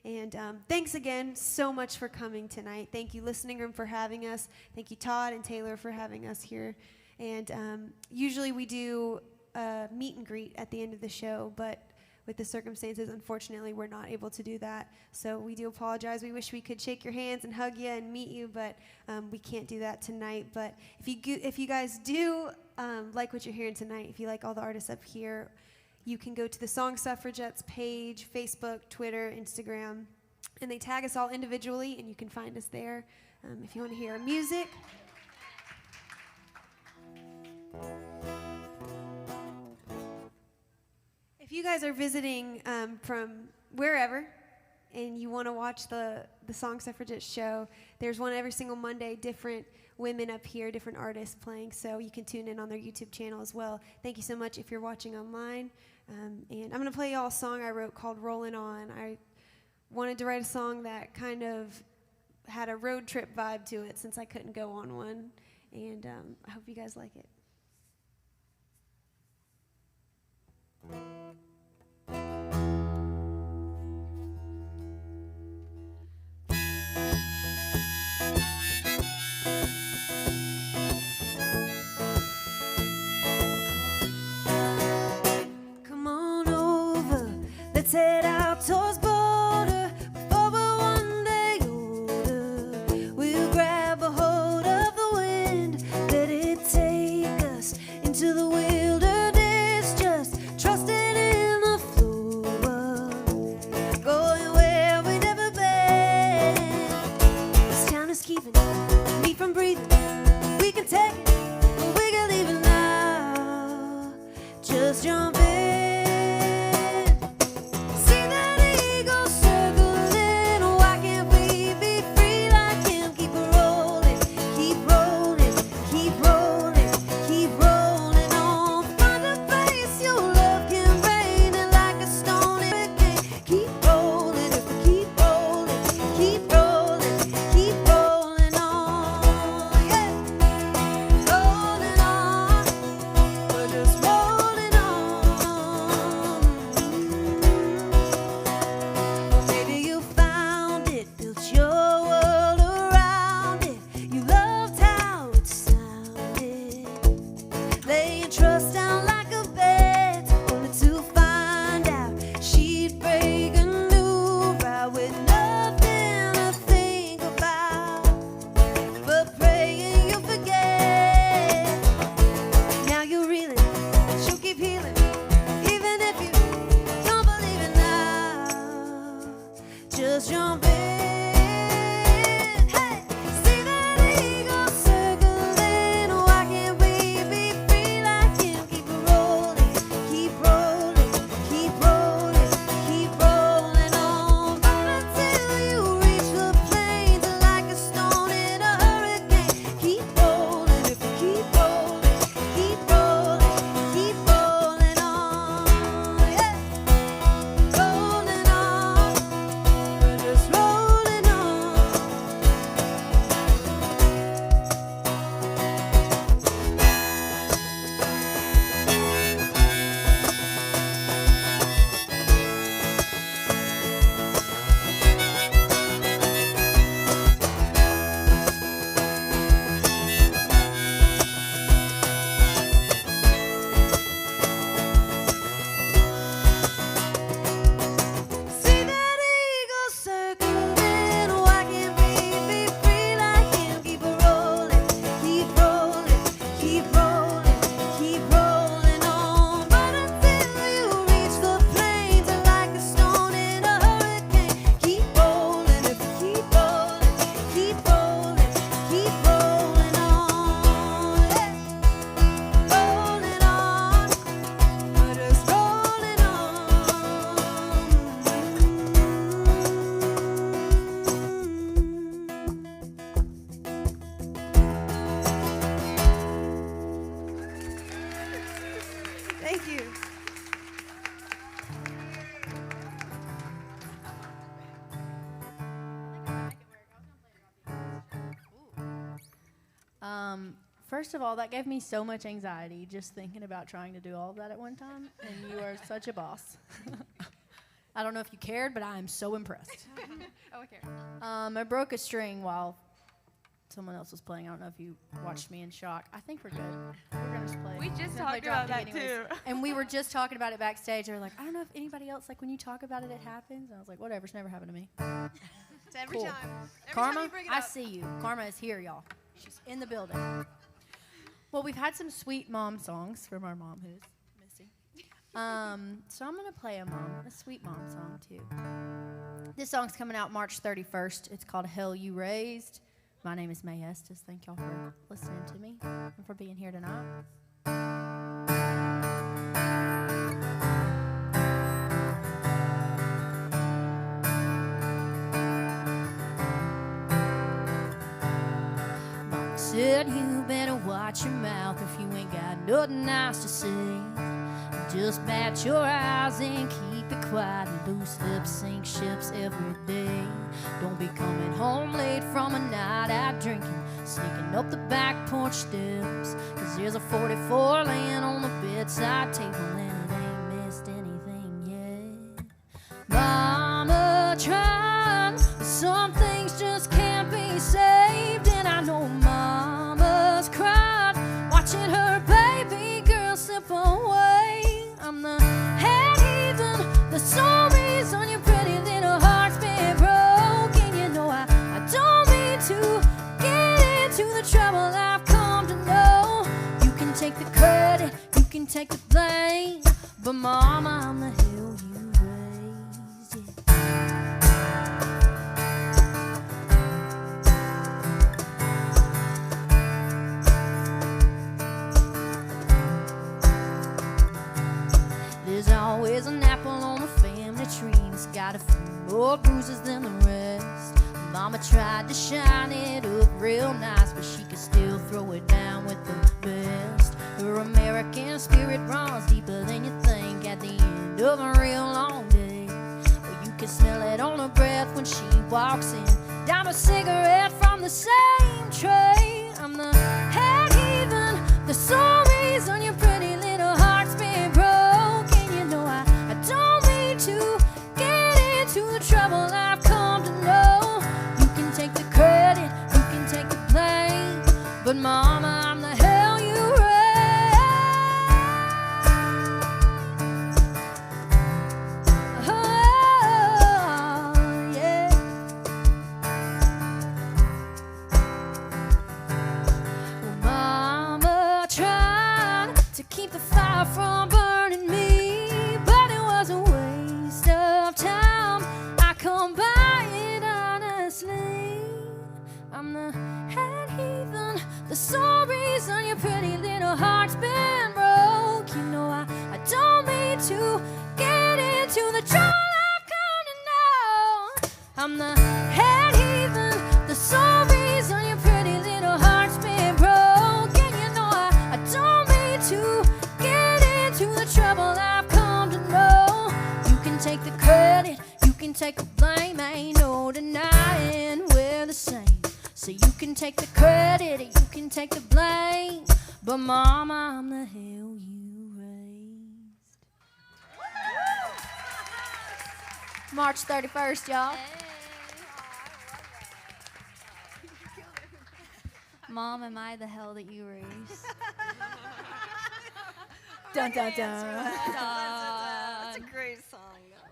And thanks again so much for coming tonight. Thank you, Listening Room, for having us. Thank you, Todd and Taylor, for having us here. And usually we do a meet and greet at the end of the show, but with the circumstances, unfortunately, we're not able to do that. So we do apologize. We wish we could shake your hands and hug you and meet you, but we can't do that tonight. But if you guys do like what you're hearing tonight, if you like all the artists up here, you can go to the Song Suffragettes page, Facebook, Twitter, Instagram, and they tag us all individually, and you can find us there if you want to hear our music. If you guys are visiting from wherever and you want to watch the Song Suffragettes show, there's one every single Monday, different women up here, different artists playing, so you can tune in on their YouTube channel as well. Thank you so much if you're watching online. And I'm going to play y'all a song I wrote called Rollin' On. I wanted to write a song that kind of had a road trip vibe to it since I couldn't go on one, and I hope you guys like it. Come on over, let's head out towards border. Before we're one day older, we'll grab a hold of the wind, let it take us into the wilderness, just trusting in the flow, going where we've never been. This town is keeping me from breathing. We can take it, but we can leave it now. Just jump in. See that eagle circling. Why can't we be free like him? Keep rolling, keep rolling, keep rolling, keep rolling on. Find a place your love can rain it like a stone in a cave. Keep rolling, if we keep rolling, keep rolling, keep rolling on. Yeah, rolling on. We're just rolling on. Maybe you found it, built your world around it. You loved how it sounded. Lay your trust down like a bed. Thank you. First of all, that gave me so much anxiety just thinking about trying to do all of that at one time, and you are such a boss. I don't know if you cared, but I am so impressed. Oh, okay. I broke a string while someone else was playing. I don't know if you watched me in shock. I think we're good. We're going to just play. We just We're gonna play talked about drop that D anyways. too. And we were just talking about it backstage. They were like, I don't know if anybody else, like when you talk about it, it happens. And I was like, whatever, it's never happened to me. It's every Cool. time. Every Karma, time you bring it I up. see you. Karma is here, y'all. She's in the building. Well, we've had some sweet mom songs from our mom who's missing. So I'm going to play a sweet mom song too. This song's coming out March 31st. It's called Hell You Raised. My name is Mae Estes. Thank y'all for listening to me and for being here tonight. Mama said you better watch your mouth if you ain't got nothing nice to say. Just bat your eyes and keep it quiet, and loose lips sink ships every day. Don't be coming home late from a night out drinking, sneaking up the back porch steps, 'cause there's a 44 laying on the bedside table and it ain't missed anything yet. Mama tried, but some things just can't be saved, and I know mama's cried watching her baby girl slip away. I'm the head heathen, the sole reason your pretty little heart's been broken. You know I don't mean to get into the trouble I've come to know. You can take the credit, you can take the blame, but mama, I'm the hell you raised, yeah. There's always an apple on the family tree that's got a few more bruises than the rest. Mama tried to shine it up real nice, but she could still throw it down with the best. Her American spirit runs deeper than you think at the end of a real long day. But you can smell it on her breath when she walks in, down a cigarette from the same tray. I'm the head heathen, the sole reason your pretty little heart's been broken. You know I don't mean to get into the trouble I've come to know. You can take the credit, you can take the blame, but mama, I'm the hell you raised. Oh, yeah. Well, mama tried to keep the fire from burning me, but it was a waste of time. I come by it honestly. I'm the head heathen, the sole reason your pretty little heart's been broke. You know I don't mean to get into the trouble I've come to know. I'm the head heathen, the sole reason your pretty little heart's been broken. You know I don't mean to get into the trouble I've come to know. You can take the credit, you can take the blame, ain't no denying we're the same. So you can take the credit, you can take the blame, but mama, I'm the hell you raised. March 31st, y'all. Mom, am I the hell that you raised? Dun, dun, dun. That's a great song, though.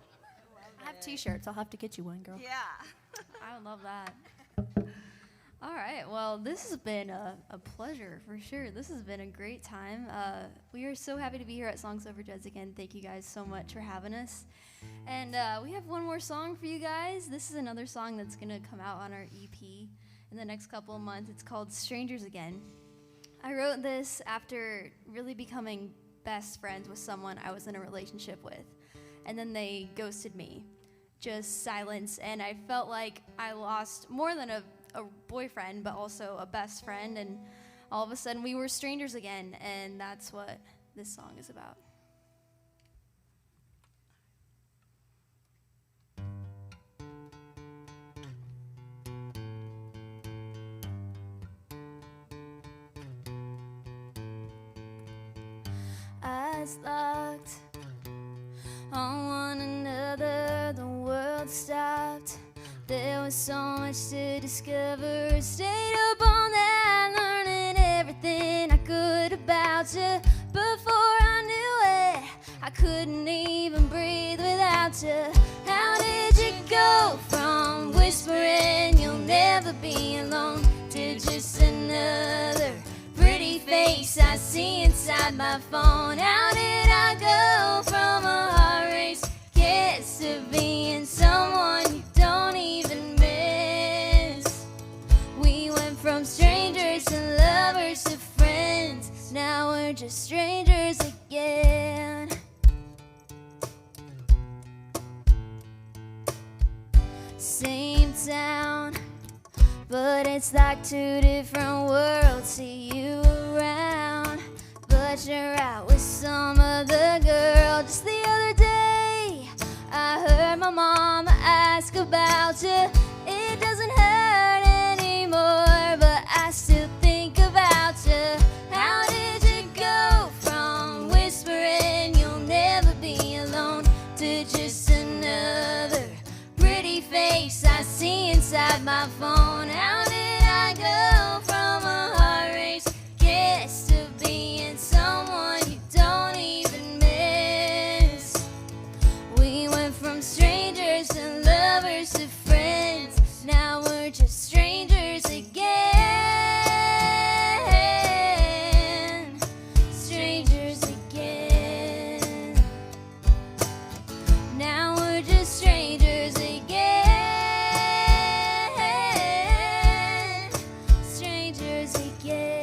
I have t-shirts. I'll have to get you one, girl. Yeah. I would love that. All right. Well, this has been a pleasure for sure. This has been a great time. We are so happy to be here at Suffragettes again. Thank you guys so much for having us. And we have one more song for you guys. This is another song that's going to come out on our EP in the next couple of months. It's called Strangers Again. I wrote this after really becoming best friends with someone I was in a relationship with. And then they ghosted me. Just silence. And I felt like I lost more than a boyfriend, but also a best friend. And all of a sudden we were strangers again. And that's what this song is about. was so much to discover. Stayed up all night learning everything I could about you. Before I knew it, I couldn't even breathe without you. How did you go from whispering you'll never be alone to just another pretty face I see inside my phone? How did I go from a heart race kiss to being someone you don't even miss? We went from strangers to lovers to friends. Now we're just strangers again. Same town, but it's like two different worlds. See you around, but you're out with some other girl. Just the other day, I heard my mama ask about you. It doesn't hurt anymore, but I still think about you. How did you go from whispering you'll never be alone to just another pretty face I see inside my phone? How did I go from a heart race kiss to being someone you don't even miss? We went from strangers to lovers to friends. Now we're just strangers again. Strangers again. Now we're just strangers again. Strangers again.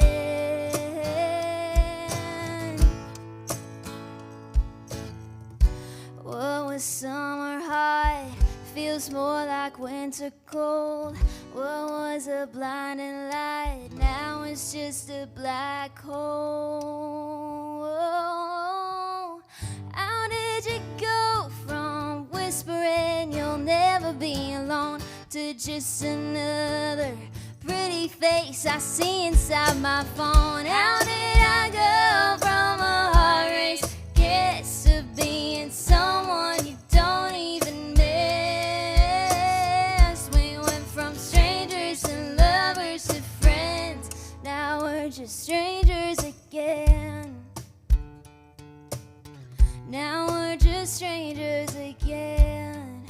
What was summer hot feels more like winter cold. What was a blinding light now it's just a black hole. How did you go from whispering you'll never be alone to just another pretty face I see inside my phone? How did I go from a heart race kiss to being someone you don't even miss? We went from strangers to lovers to friends. Now we're just strangers again. Now we're just strangers again.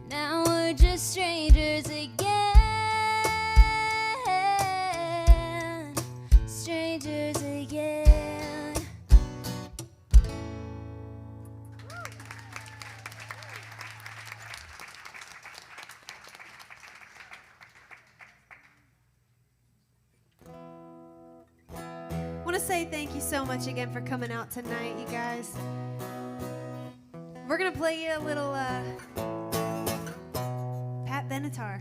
Now we're just strangers again. Strangers again. I want to say thank you so much again for coming out tonight, you guys. We're going to play you a little Pat Benatar.